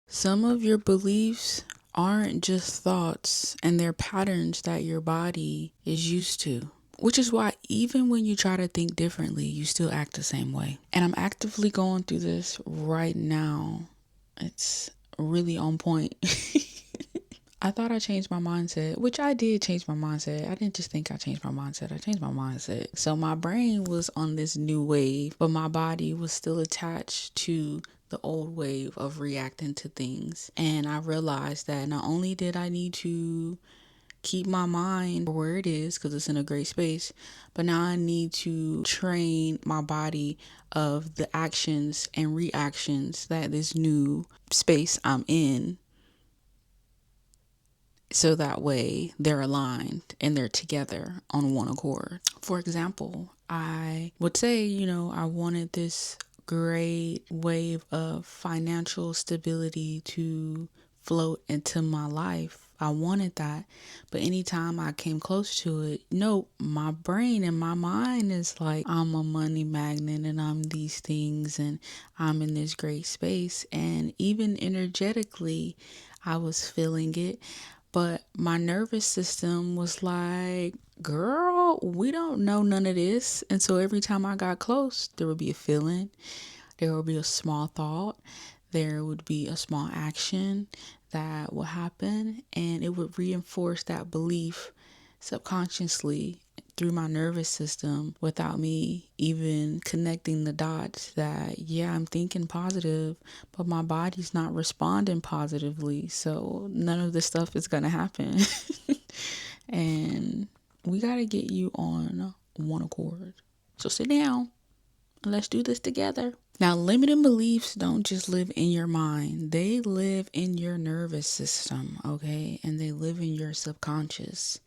Some of your beliefs aren't just thoughts, and they're patterns that your body is used to. Which is why even when you try to think differently, you still act the same way. And I'm actively going through this right now. It's really on point. I thought I changed my mindset, which I did change my mindset. I didn't just think I changed my mindset. I changed my mindset. So my brain was on this new wave, but my body was still attached to the old wave of reacting to things. And I realized that not only did I need to keep my mind where it is because it's in a great space, but now I need to train my body of the actions and reactions that this new space I'm in, so that way they're aligned and they're together on one accord. For example, I would say, I wanted this great wave of financial stability to float into my life. I wanted that. But anytime I came close to it, my brain and my mind is like, I'm a money magnet and I'm these things and I'm in this great space. And even energetically, I was feeling it. But my nervous system was like, girl, we don't know none of this. And so every time I got close, there would be a feeling, there would be a small thought, there would be a small action that would happen, and it would reinforce that belief subconsciously through my nervous system without me even connecting the dots that, yeah, I'm thinking positive, but my body's not responding positively. So none of this stuff is going to happen. And we got to get you on one accord. So sit down and let's do this together. Now, limiting beliefs don't just live in your mind. They live in your nervous system, okay? And they live in your subconscious.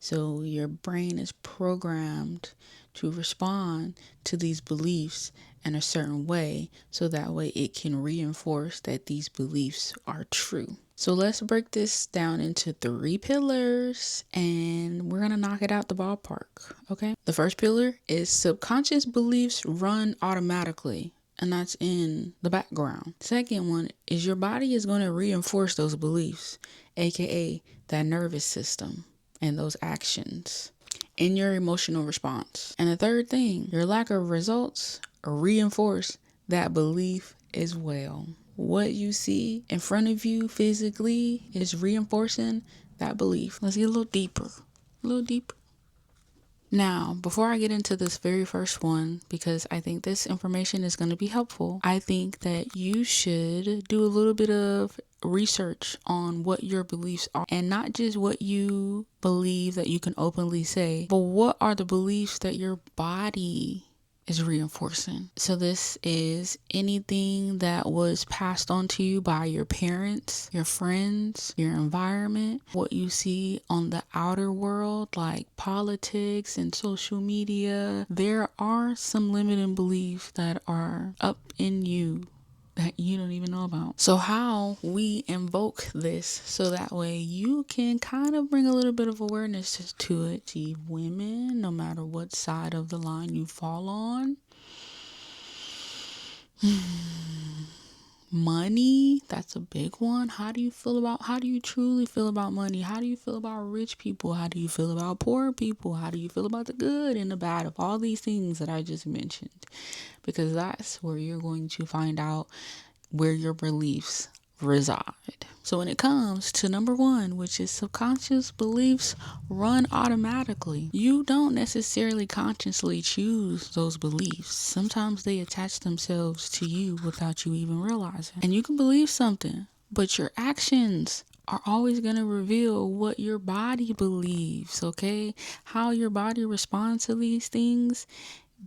So your brain is programmed to respond to these beliefs in a certain way, so that way it can reinforce that these beliefs are true. So let's break this down into 3 pillars and we're going to knock it out the ballpark, okay? The first pillar is subconscious beliefs run automatically, and that's in the background. Second one is your body is going to reinforce those beliefs, aka that nervous system and those actions in your emotional response. And the third thing, your lack of results reinforce that belief as well. What you see in front of you physically is reinforcing that belief. Let's get a little deeper. Now, before I get into this very first one, because I think this information is going to be helpful, I think that you should do a little bit of research on what your beliefs are, and not just what you believe that you can openly say, but what are the beliefs that your body is reinforcing. So this is anything that was passed on to you by your parents, your friends, your environment, what you see on the outer world, like politics and social media. There are some limiting beliefs that are up in you that you don't even know about. So how we invoke this so that way you can kind of bring a little bit of awareness to it. See, women, no matter what side of the line you fall on, money, that's a big one. How do you truly feel about money? How do you feel about rich people? How do you feel about poor people? How do you feel about the good and the bad of all these things that I just mentioned? Because that's where you're going to find out where your beliefs reside. So when it comes to number 1, which is subconscious beliefs run automatically, you don't necessarily consciously choose those beliefs. Sometimes they attach themselves to you without you even realizing. And you can believe something, but your actions are always going to reveal what your body believes, okay? How your body responds to these things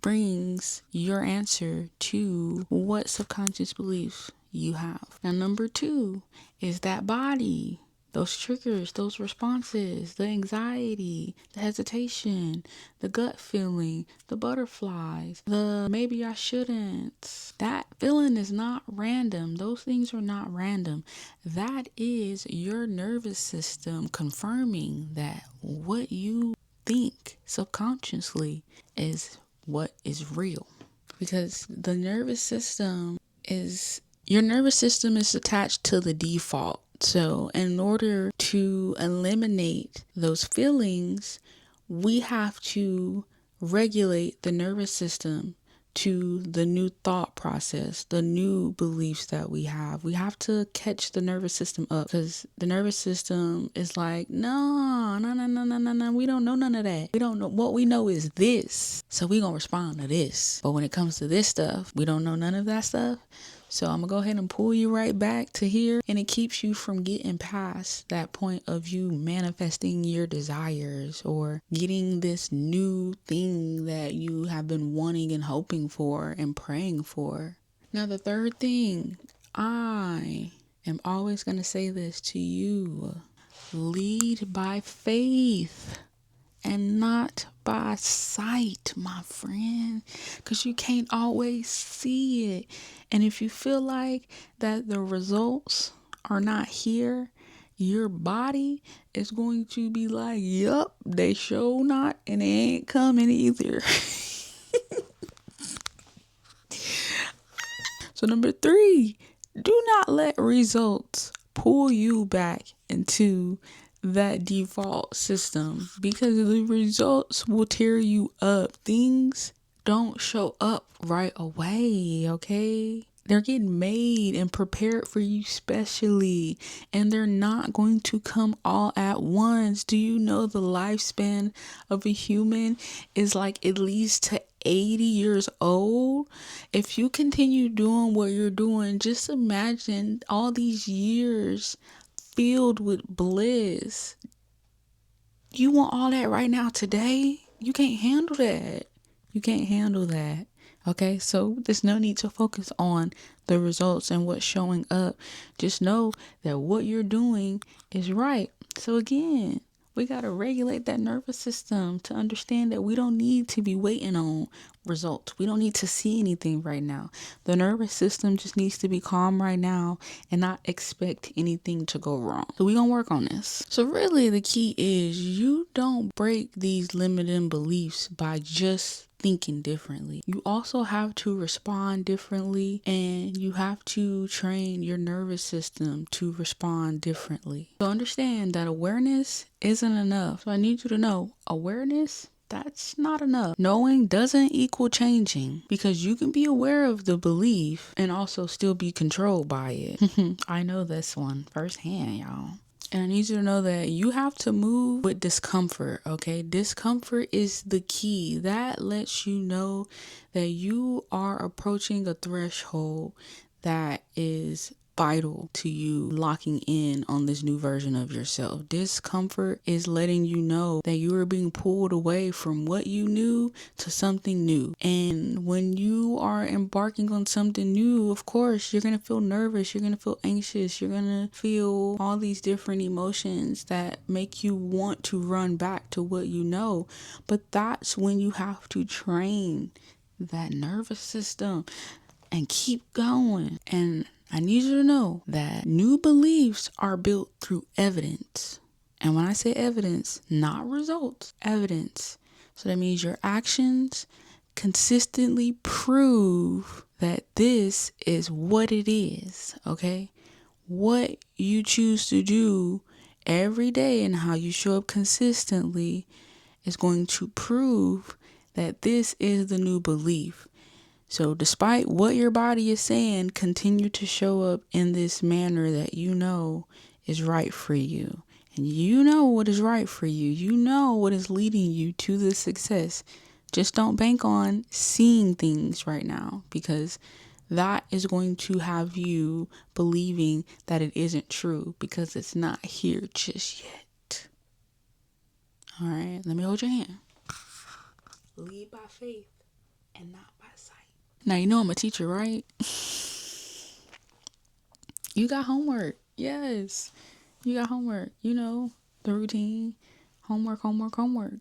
brings your answer to what subconscious beliefs you have. Now, number 2 is that body, those triggers, those responses, the anxiety, the hesitation, the gut feeling, the butterflies, the maybe I shouldn't. That feeling is not random. Those things are not random. That is your nervous system confirming that what you think subconsciously is what is real. Because the nervous system is Your nervous system is attached to the default. So in order to eliminate those feelings, we have to regulate the nervous system to the new thought process, the new beliefs that we have. We have to catch the nervous system up, because the nervous system is like, no, we don't know none of that. We don't know. What we know is this. So we gonna respond to this. But when it comes to this stuff, we don't know none of that stuff. So I'm going to go ahead and pull you right back to here. And it keeps you from getting past that point of you manifesting your desires or getting this new thing that you have been wanting and hoping for and praying for. Now, the third thing, I am always going to say this to you. Lead by faith and not by sight, my friend, because you can't always see it. And if you feel like that the results are not here, your body is going to be like, yup, they show not, and they ain't coming either. So number 3, do not let results pull you back into that default system, because the results will tear you up. Things don't show up right away, okay? They're getting made and prepared for you specially, and they're not going to come all at once. Do you know the lifespan of a human is like at least to 80 years old? If you continue doing what you're doing, just imagine all these years filled with bliss. You want all that right now today? You can't handle that. You can't handle that. Okay, so there's no need to focus on the results and what's showing up. Just know that what you're doing is right. So again, we got to regulate that nervous system to understand that we don't need to be waiting on results. We don't need to see anything right now. The nervous system just needs to be calm right now and not expect anything to go wrong. So we're going to work on this. So really the key is you don't break these limiting beliefs by just thinking differently. You also have to respond differently, and you have to train your nervous system to respond differently. So understand that awareness isn't enough. So I need you to know awareness, that's not enough. Knowing doesn't equal changing, because you can be aware of the belief and also still be controlled by it. I know this one firsthand, y'all. And I need you to know that you have to move with discomfort, okay? Discomfort is the key. That lets you know that you are approaching a threshold that is vital to you locking in on this new version of yourself. Discomfort is letting you know that you are being pulled away from what you knew to something new. And when you are embarking on something new, of course, you're going to feel nervous. You're going to feel anxious. You're going to feel all these different emotions that make you want to run back to what you know. But that's when you have to train that nervous system and keep going. And I need you to know that new beliefs are built through evidence. And when I say evidence, not results, evidence. So that means your actions consistently prove that this is what it is, okay? What you choose to do every day and how you show up consistently is going to prove that this is the new belief. So despite what your body is saying, continue to show up in this manner that you know is right for you. And you know what is right for you. You know what is leading you to this success. Just don't bank on seeing things right now, because that is going to have you believing that it isn't true, because it's not here just yet. All right, let me hold your hand. Lead by faith and not by sight. Now, you know I'm a teacher, right? You got homework. Yes, you got homework. You know, the routine. Homework.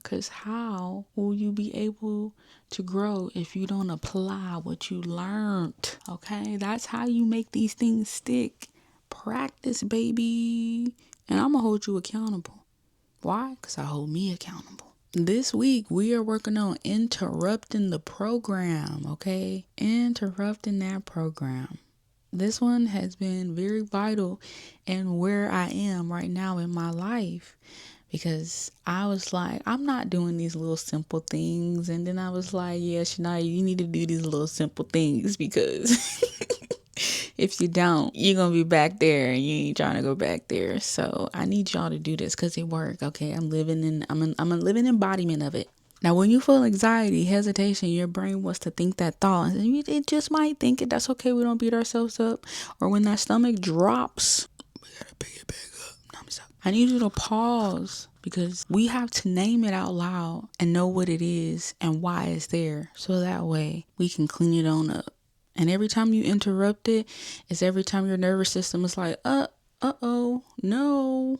Because how will you be able to grow if you don't apply what you learned? Okay, that's how you make these things stick. Practice, baby. And I'm going to hold you accountable. Why? Because I hold me accountable. This week, we are working on interrupting the program, okay? Interrupting that program. This one has been very vital in where I am right now in my life, because I was like, I'm not doing these little simple things. And then I was like, yeah, Shania, you need to do these little simple things, because if you don't, you're going to be back there and you ain't trying to go back there. So I need y'all to do this because it worked. Okay. I'm a living embodiment of it. Now, when you feel anxiety, hesitation, your brain wants to think that thought. And it just might think it. That's okay. We don't beat ourselves up. Or when that stomach drops, we got to pick it back up. I need you to pause, because we have to name it out loud and know what it is and why it's there. So that way we can clean it on up. And every time you interrupt it, it's every time your nervous system is like, uh-oh, no,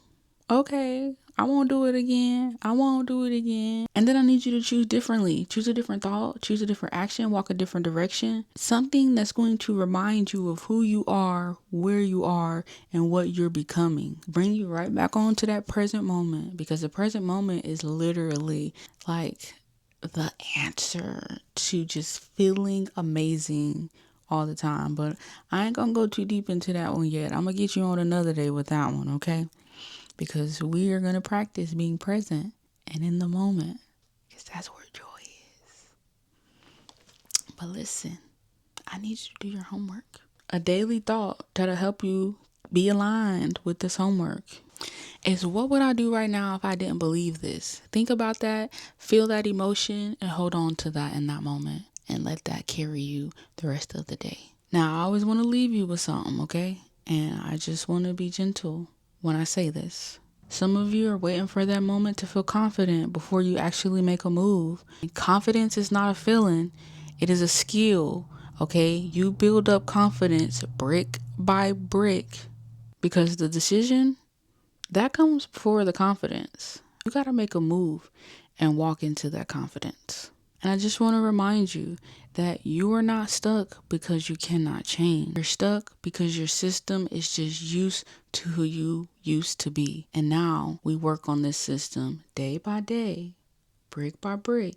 okay, I won't do it again. I won't do it again. And then I need you to choose differently. Choose a different thought, choose a different action, walk a different direction. Something that's going to remind you of who you are, where you are, and what you're becoming. Bring you right back on to that present moment, because the present moment is literally like the answer to just feeling amazing all the time. But I ain't gonna go too deep into that one yet. I'm gonna get you on another day with that one, okay? Because we are gonna practice being present and in the moment, because that's where joy is. But listen, I need you to do your homework. A daily thought that'll help you be aligned with this homework is, what would I do right now if I didn't believe this? Think about that, feel that emotion, and hold on to that in that moment, and let that carry you the rest of the day. Now, I always want to leave you with something, okay? And I just want to be gentle when I say this. Some of you are waiting for that moment to feel confident before you actually make a move. Confidence is not a feeling, it is a skill, okay? You build up confidence brick by brick, because the decision, that comes before the confidence. You got to make a move and walk into that confidence. And I just want to remind you that you are not stuck because you cannot change. You're stuck because your system is just used to who you used to be. And now we work on this system day by day, brick by brick,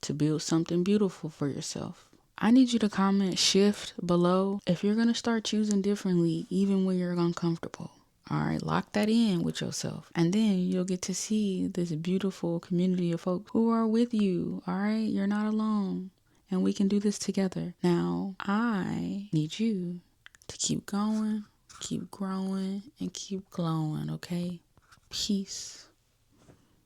to build something beautiful for yourself. I need you to comment shift below if you're going to start choosing differently, even when you're uncomfortable. All right, lock that in with yourself. And then you'll get to see this beautiful community of folks who are with you. All right, you're not alone. And we can do this together. Now, I need you to keep going, keep growing, and keep glowing, okay? Peace.